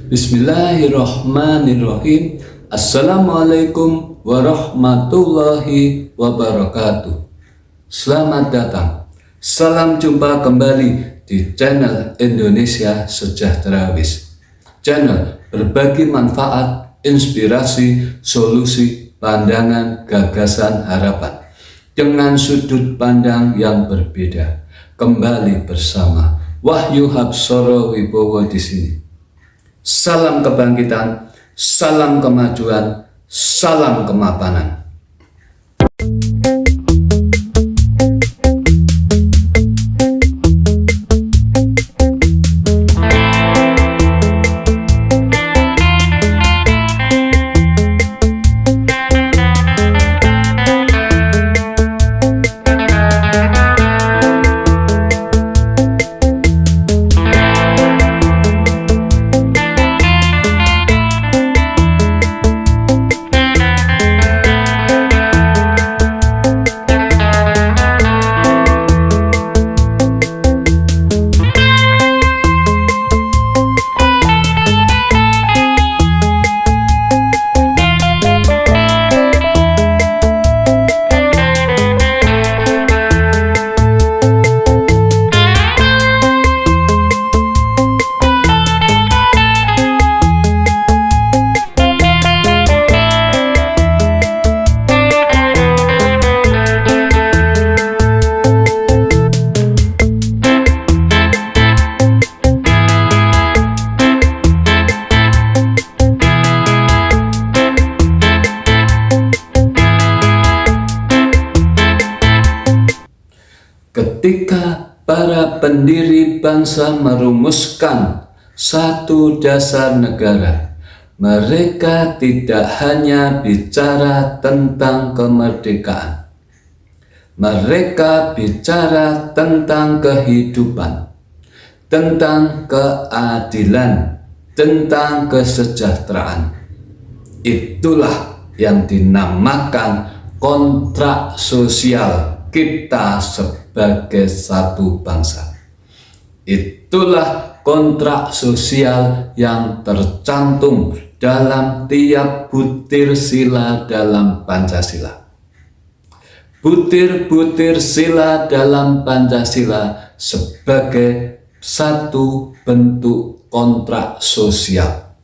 Bismillahirrahmanirrahim. Assalamualaikum warahmatullahi wabarakatuh. Selamat datang. Salam jumpa kembali di channel Indonesia Sejahterawis. Channel berbagi manfaat, inspirasi, solusi, pandangan, gagasan, harapan dengan sudut pandang yang berbeda. Kembali bersama Wahyu Habsoro Wibowo di sini. Salam kebangkitan, salam kemajuan, salam kemapanan. Ketika para pendiri bangsa merumuskan satu dasar negara, mereka tidak hanya bicara tentang kemerdekaan. Mereka bicara tentang kehidupan, tentang keadilan, tentang kesejahteraan. Itulah yang dinamakan kontrak sosial kita sebagai satu bangsa. Itulah kontrak sosial yang tercantum dalam tiap butir sila dalam Pancasila. Butir-butir sila dalam Pancasila sebagai satu bentuk kontrak sosial.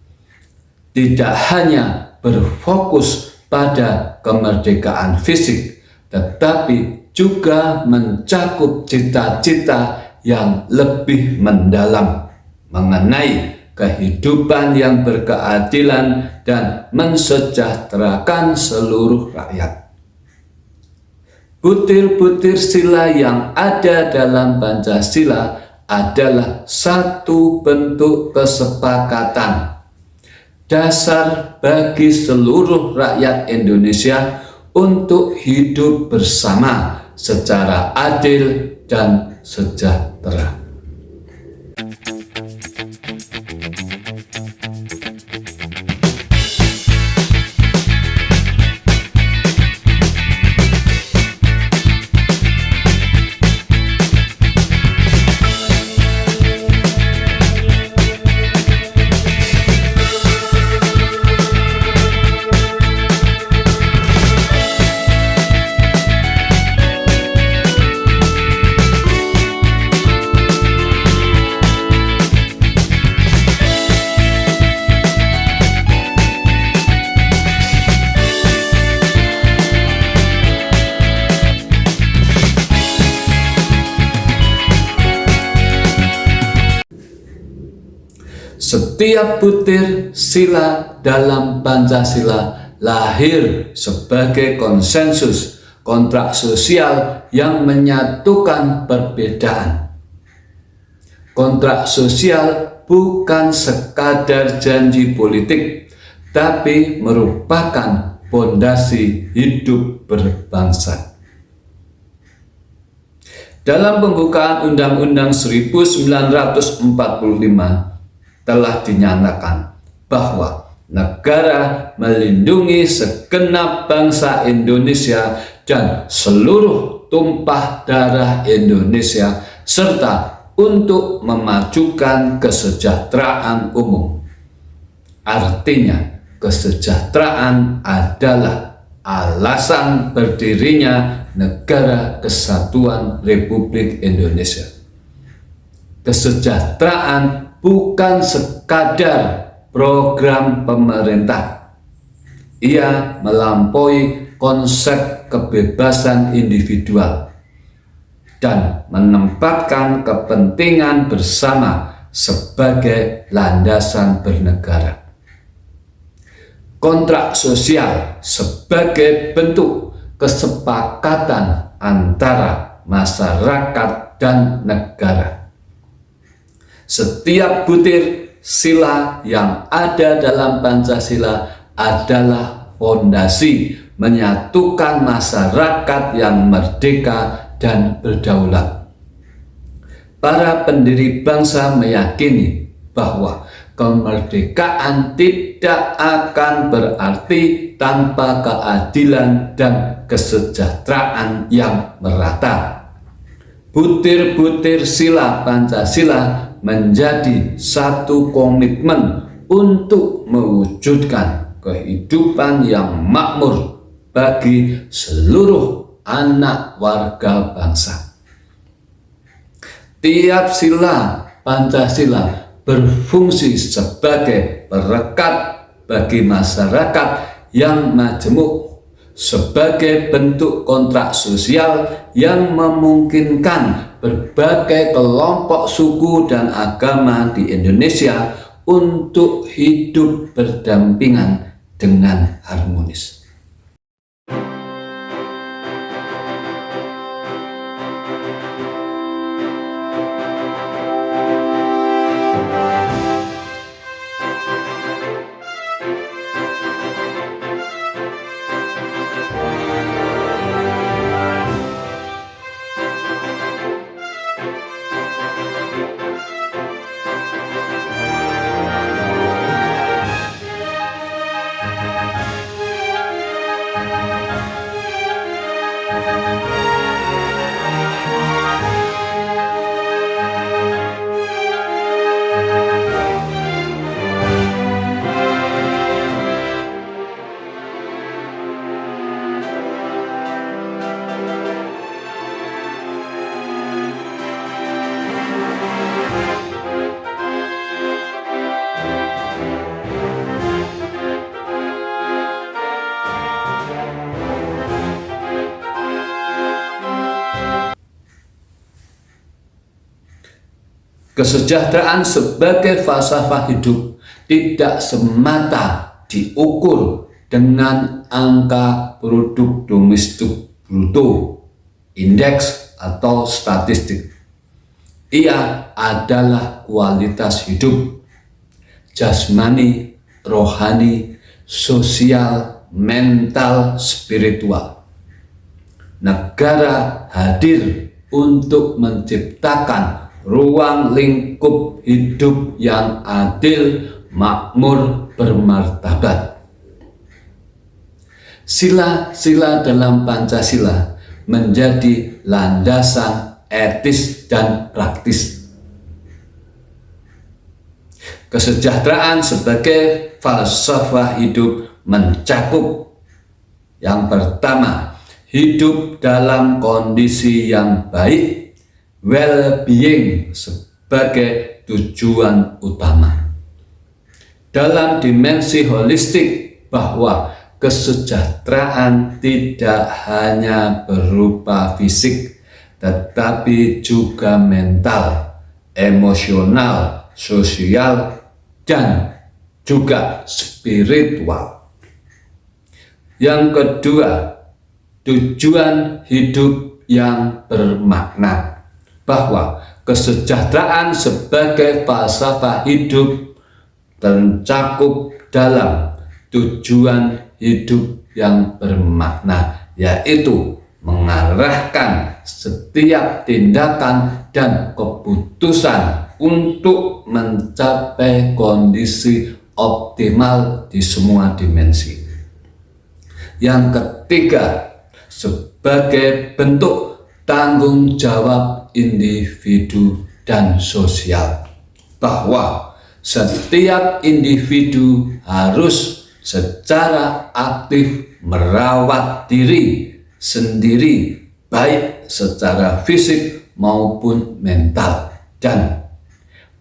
Tidak hanya berfokus pada kemerdekaan fisik, tetapi juga mencakup cita-cita yang lebih mendalam mengenai kehidupan yang berkeadilan dan mensejahterakan seluruh rakyat. Butir-butir sila yang ada dalam Pancasila adalah satu bentuk kesepakatan dasar bagi seluruh rakyat Indonesia untuk hidup bersama secara adil dan sejahtera. Setiap butir sila dalam Pancasila lahir sebagai konsensus kontrak sosial yang menyatukan perbedaan. Kontrak sosial bukan sekadar janji politik, tapi merupakan fondasi hidup berbangsa. Dalam pembukaan Undang-Undang 1945 telah dinyatakan bahwa negara melindungi segenap bangsa Indonesia dan seluruh tumpah darah Indonesia serta untuk memajukan kesejahteraan umum. Artinya, kesejahteraan adalah alasan berdirinya Negara Kesatuan Republik Indonesia. Kesejahteraan bukan sekadar program pemerintah. Ia melampaui konsep kebebasan individual dan menempatkan kepentingan bersama sebagai landasan bernegara. Kontrak sosial sebagai bentuk kesepakatan antara masyarakat dan negara. Setiap butir sila yang ada dalam Pancasila adalah fondasi menyatukan masyarakat yang merdeka dan berdaulat. Para pendiri bangsa meyakini bahwa kemerdekaan tidak akan berarti tanpa keadilan dan kesejahteraan yang merata. Butir-butir sila Pancasila menjadi satu komitmen untuk mewujudkan kehidupan yang makmur bagi seluruh anak warga bangsa. Tiap sila Pancasila berfungsi sebagai perekat bagi masyarakat yang majemuk, sebagai bentuk kontrak sosial yang memungkinkan berbagai kelompok suku dan agama di Indonesia untuk hidup berdampingan dengan harmonis. Kesejahteraan sebagai falsafah hidup tidak semata diukur dengan angka produk domestik bruto, indeks atau statistik. Ia adalah kualitas hidup, jasmani, rohani, sosial, mental, spiritual. Negara hadir untuk menciptakan ruang lingkup hidup yang adil, makmur, bermartabat. Sila-sila dalam Pancasila menjadi landasan etis dan praktis. Kesejahteraan sebagai falsafah hidup mencakup yang pertama, hidup dalam kondisi yang baik, well-being sebagai tujuan utama. Dalam dimensi holistik, bahwa kesejahteraan tidak hanya berupa fisik, tetapi juga mental, emosional, sosial, dan juga spiritual. Yang kedua, tujuan hidup yang bermakna, bahwa kesejahteraan sebagai falsafah hidup tercakup dalam tujuan hidup yang bermakna, yaitu mengarahkan setiap tindakan dan keputusan untuk mencapai kondisi optimal di semua dimensi. Yang ketiga, sebagai bentuk tanggung jawab individu dan sosial, bahwa setiap individu harus secara aktif merawat diri sendiri, baik secara fisik maupun mental, dan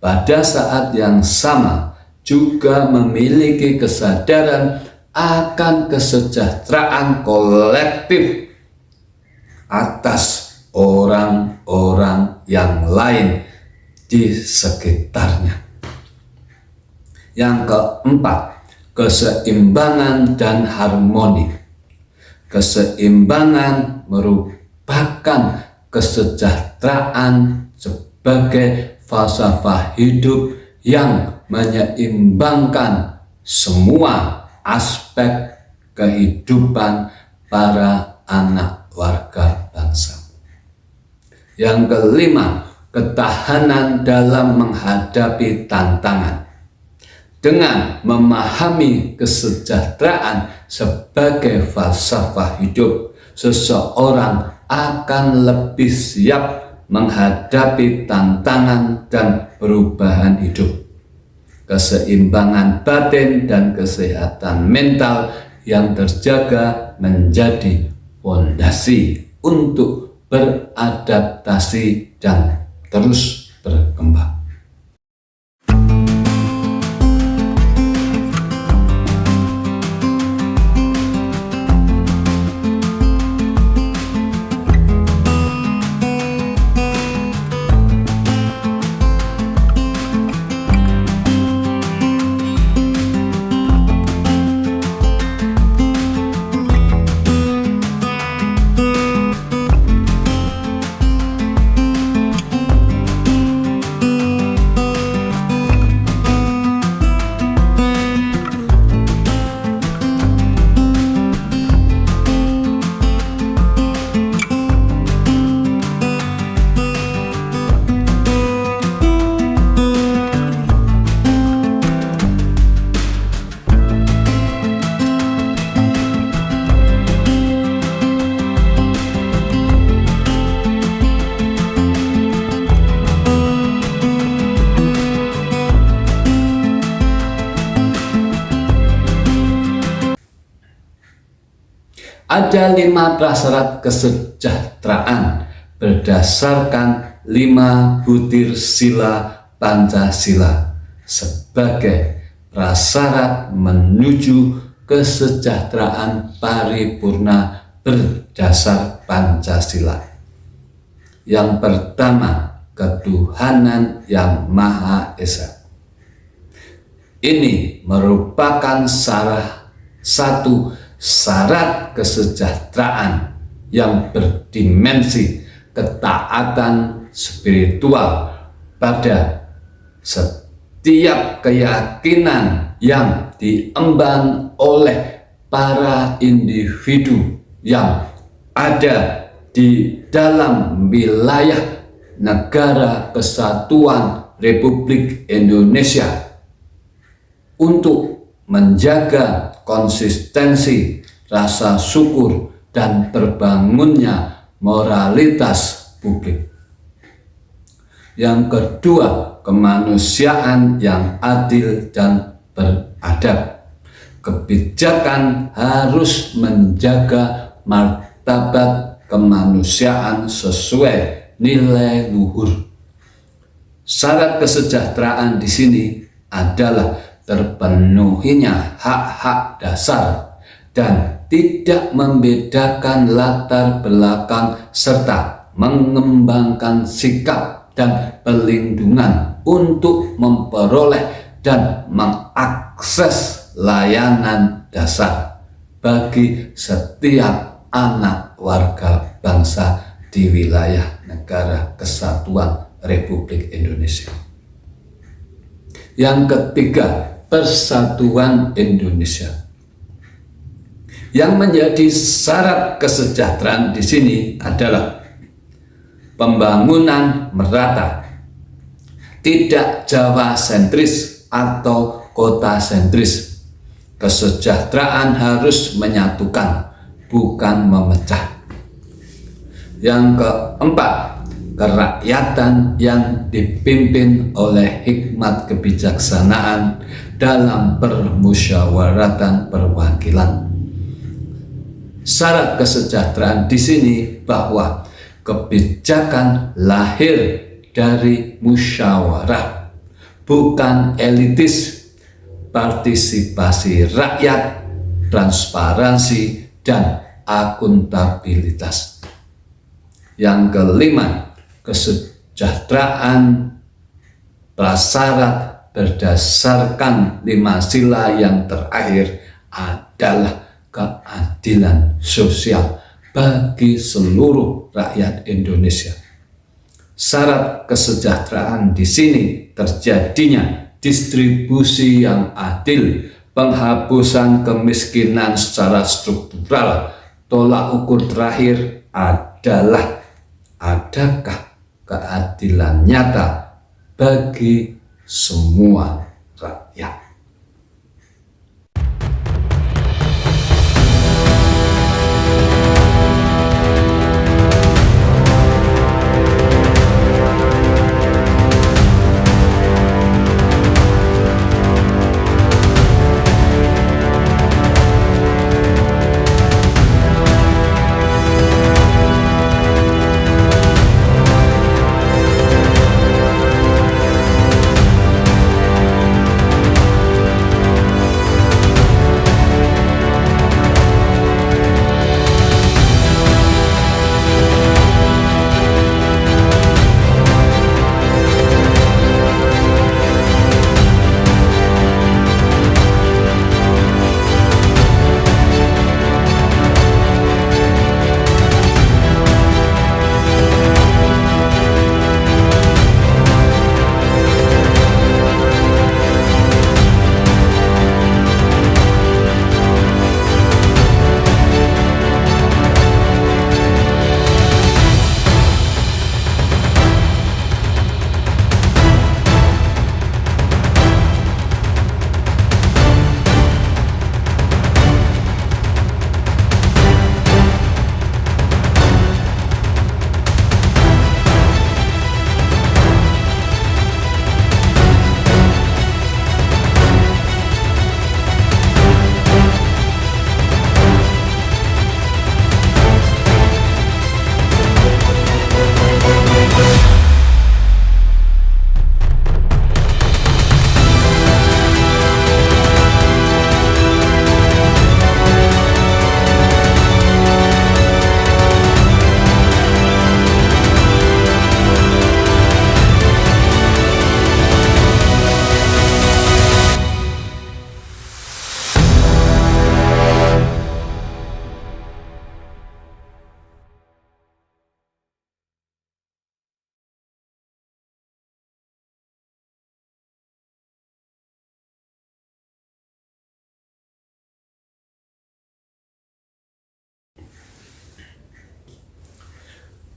pada saat yang sama juga memiliki kesadaran akan kesejahteraan kolektif atas orang-orang yang lain di sekitarnya. Yang keempat, keseimbangan dan harmoni. Keseimbangan merupakan kesejahteraan sebagai falsafah hidup yang menyeimbangkan semua aspek kehidupan para anak warga bangsa. Yang kelima, ketahanan dalam menghadapi tantangan. Dengan memahami kesejahteraan sebagai falsafah hidup, seseorang akan lebih siap menghadapi tantangan dan perubahan hidup. Keseimbangan batin dan kesehatan mental yang terjaga menjadi fondasi untuk beradaptasi dan terus berkembang. Ada 5 prasyarat kesejahteraan berdasarkan 5 butir sila Pancasila sebagai prasyarat menuju kesejahteraan paripurna berdasar Pancasila. Yang pertama, ketuhanan yang Maha Esa. Ini merupakan satu syarat kesejahteraan yang berdimensi ketaatan spiritual pada setiap keyakinan yang diemban oleh para individu yang ada di dalam wilayah Negara Kesatuan Republik Indonesia untuk menjaga konsistensi, rasa syukur, dan terbangunnya moralitas publik. Yang kedua, kemanusiaan yang adil dan beradab. Kebijakan harus menjaga martabat kemanusiaan sesuai nilai luhur. Syarat kesejahteraan di sini adalah terpenuhinya hak-hak dasar dan tidak membedakan latar belakang serta mengembangkan sikap dan perlindungan untuk memperoleh dan mengakses layanan dasar bagi setiap anak warga bangsa di wilayah Negara Kesatuan Republik Indonesia. Yang ketiga, persatuan Indonesia. Yang menjadi syarat kesejahteraan di sini adalah pembangunan merata, tidak Jawa sentris atau kota sentris. Kesejahteraan harus menyatukan, bukan memecah. Yang keempat, kerakyatan yang dipimpin oleh hikmat kebijaksanaan dalam permusyawaratan perwakilan. Syarat kesejahteraan di sini bahwa kebijakan lahir dari musyawarah, bukan elitis, partisipasi rakyat, transparansi, dan akuntabilitas. Yang kelima, kesejahteraan prasyarat berdasarkan 5 sila yang terakhir adalah keadilan sosial bagi seluruh rakyat Indonesia. Syarat kesejahteraan di sini terjadinya distribusi yang adil, penghapusan kemiskinan secara struktural. Tolak ukur terakhir adalah adakah keadilan nyata bagi semua rakyat.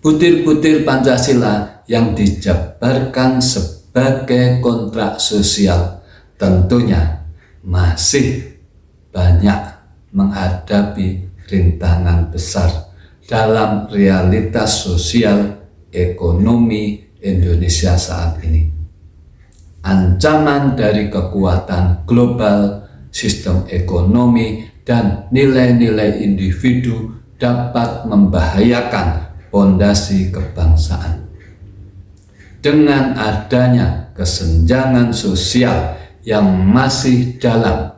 Butir-butir Pancasila yang dijabarkan sebagai kontrak sosial tentunya masih banyak menghadapi rintangan besar dalam realitas sosial ekonomi Indonesia saat ini. Ancaman dari kekuatan global, sistem ekonomi, dan nilai-nilai individu dapat membahayakan fondasi kebangsaan. Dengan adanya kesenjangan sosial yang masih dalam,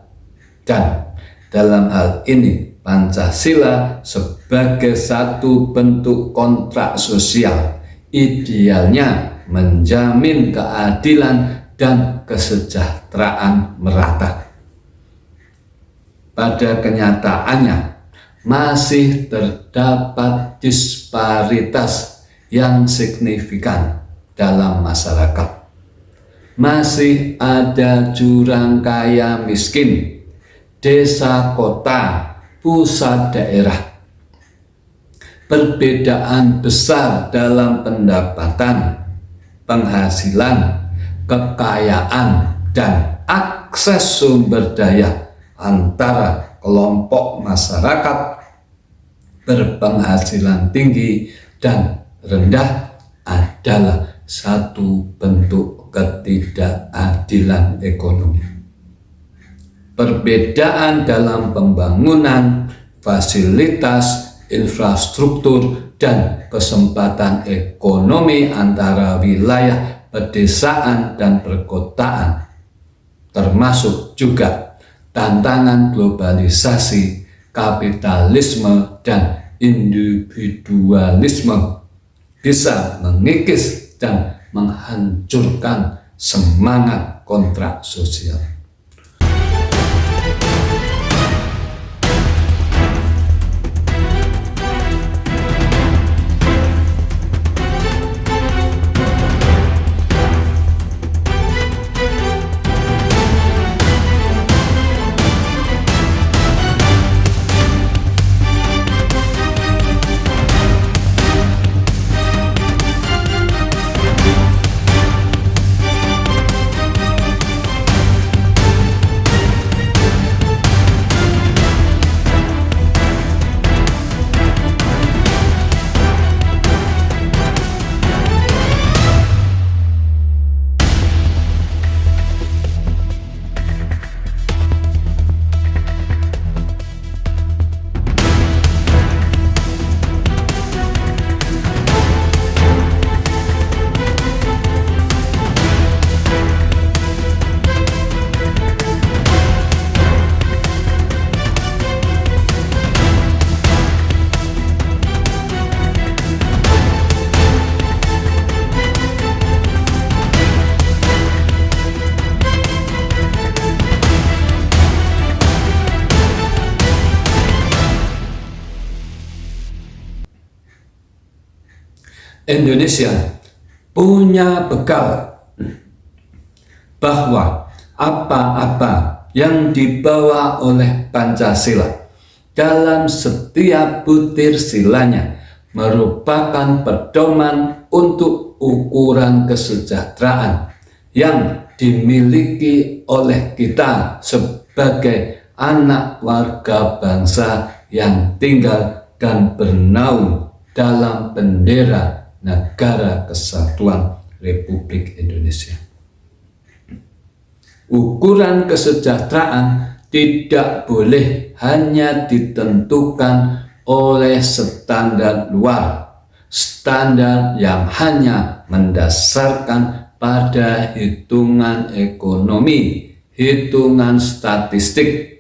dan dalam hal ini Pancasila sebagai satu bentuk kontrak sosial, idealnya menjamin keadilan dan kesejahteraan merata. Pada kenyataannya, masih terdapat disparitas yang signifikan dalam masyarakat. Masih ada jurang kaya miskin, desa kota, pusat daerah. Perbedaan besar dalam pendapatan, penghasilan, kekayaan, dan akses sumber daya antara kelompok masyarakat berpenghasilan tinggi dan rendah adalah satu bentuk ketidakadilan ekonomi. Perbedaan dalam pembangunan, fasilitas, infrastruktur, dan kesempatan ekonomi antara wilayah pedesaan dan perkotaan, termasuk juga tantangan globalisasi, kapitalisme, dan individualisme, bisa mengikis dan menghancurkan semangat kontrak sosial. Indonesia punya bekal bahwa apa-apa yang dibawa oleh Pancasila dalam setiap butir silanya merupakan pedoman untuk ukuran kesejahteraan yang dimiliki oleh kita sebagai anak warga bangsa yang tinggal dan bernaung dalam bendera Negara Kesatuan Republik Indonesia. Ukuran kesejahteraan tidak boleh hanya ditentukan oleh standar luar, standar yang hanya mendasarkan pada hitungan ekonomi, hitungan statistik,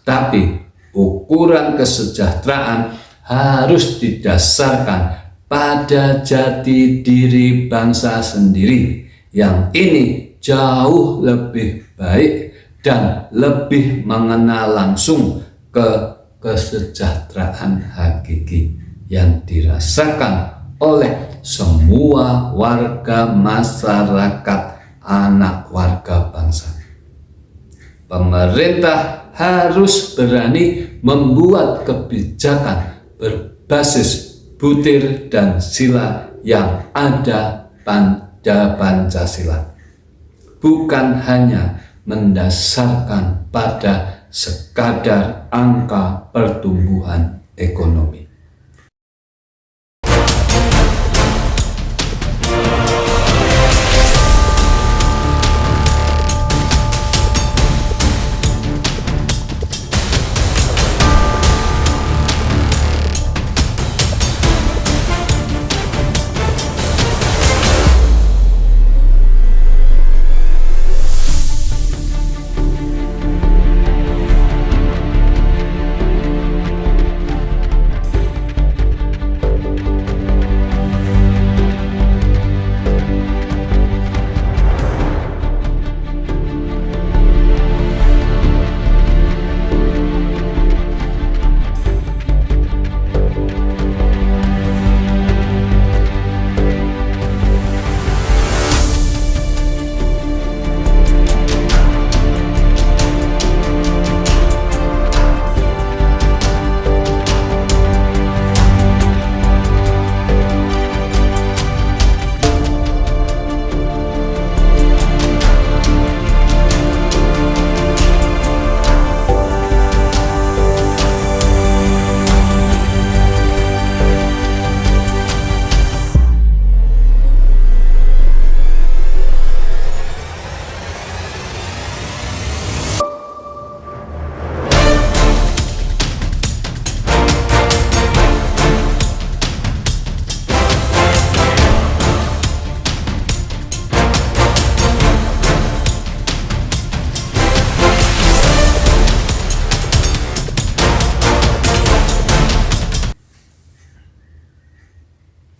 tapi ukuran kesejahteraan harus didasarkan pada jati diri bangsa sendiri yang ini jauh lebih baik dan lebih mengenal langsung ke kesejahteraan hakiki yang dirasakan oleh semua warga masyarakat anak warga bangsa. Pemerintah harus berani membuat kebijakan berbasis butir dan sila yang ada pada Pancasila, bukan hanya mendasarkan pada sekadar angka pertumbuhan ekonomi.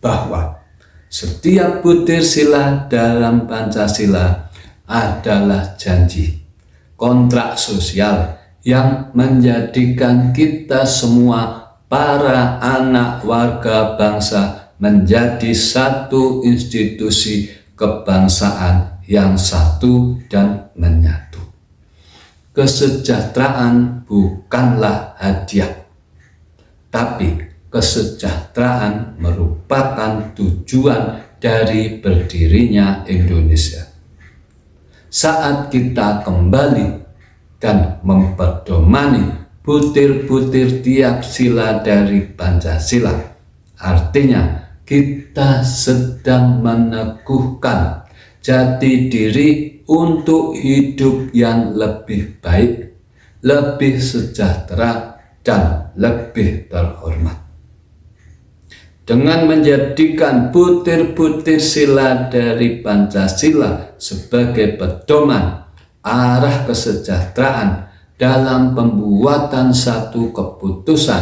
bahwa setiap butir sila dalam Pancasila adalah janji, kontrak sosial yang menjadikan kita semua para anak warga bangsa menjadi satu institusi kebangsaan yang satu dan menyatu. Kesejahteraan bukanlah hadiah, tapi kesejahteraan merupakan tujuan dari berdirinya Indonesia. Saat kita kembali dan memperdomani butir-butir tiap sila dari Pancasila, artinya kita sedang meneguhkan jati diri untuk hidup yang lebih baik, lebih sejahtera, dan lebih terhormat. Dengan menjadikan butir-butir sila dari Pancasila sebagai pedoman arah kesejahteraan dalam pembuatan satu keputusan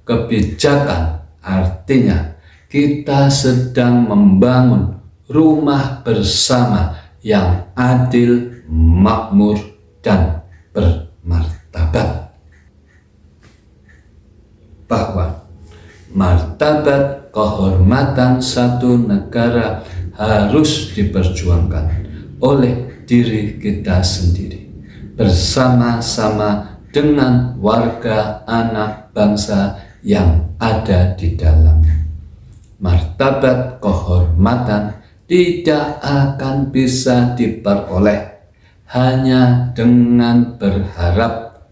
kebijakan, artinya kita sedang membangun rumah bersama yang adil, makmur, dan bermartabat. Bahwa martabat kehormatan satu negara harus diperjuangkan oleh diri kita sendiri bersama-sama dengan warga anak bangsa yang ada di dalamnya. Martabat kehormatan tidak akan bisa diperoleh hanya dengan berharap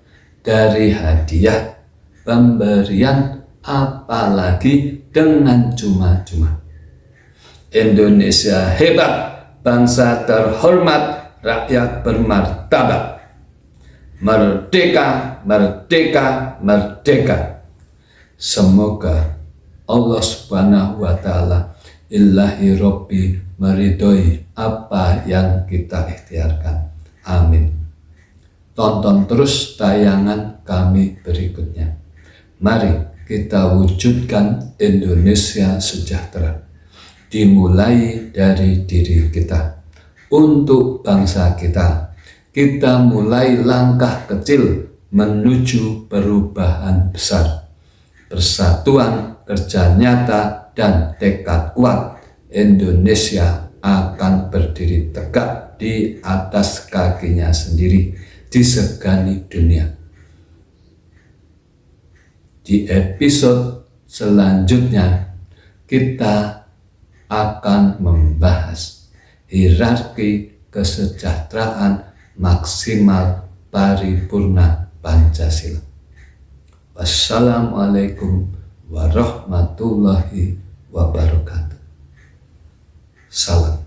dari hadiah, pemberian, apalagi dengan cuma-cuma. Indonesia hebat, bangsa terhormat, rakyat bermartabat. Merdeka, merdeka, merdeka. Semoga Allah Subhanahu wa Ta'ala Ilahi Robbi meridhoi apa yang kita ikhtiarkan. Amin. Tonton terus tayangan kami berikutnya. Mari kita wujudkan Indonesia sejahtera. Dimulai dari diri kita. Untuk bangsa kita, kita mulai langkah kecil menuju perubahan besar. Persatuan, kerja nyata, dan tekad kuat, Indonesia akan berdiri tegak di atas kakinya sendiri, disegani dunia. Di episode selanjutnya, kita akan membahas hierarki kesejahteraan maksimal paripurna Pancasila. Wassalamualaikum warahmatullahi wabarakatuh. Salam.